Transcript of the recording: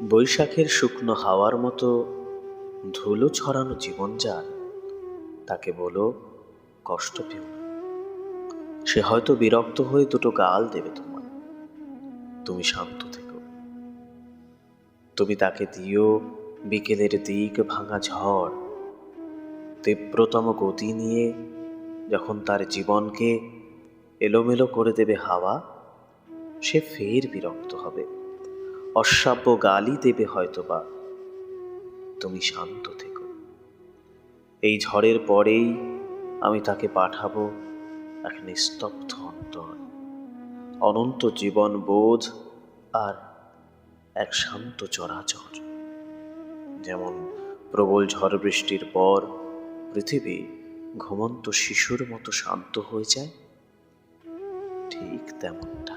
বৈশাখের শুকনো হাওয়ার মতো ধুলো ছড়ানো জীবন যার, তাকে বলো কষ্ট পেও না। সে হয়তো বিরক্ত হয়ে দুটো গাল দেবে তোমার। তুমি শান্ত থেকো। তুমি তাকে দিও বিকেলের দিক ভাঙা ঝড়, তীব্রতম গতি নিয়ে যখন তার জীবনকে এলোমেলো করে দেবে হাওয়া, সে ফের বিরক্ত হবে, অশ্রাব্য গালি দেবে হয়তোবা। তুমি শান্ত থেকো। এই ঝড়ের পরেই আমি তাকে পাঠাবো এক নিস্তব্ধ অন্তর, অনন্ত জীবন বোধ আর এক শান্ত চরাচর। যেমন প্রবল ঝড় বৃষ্টির পর পৃথিবী ঘুমন্ত শিশুর মতো শান্ত হয়ে যায়, ঠিক তেমন।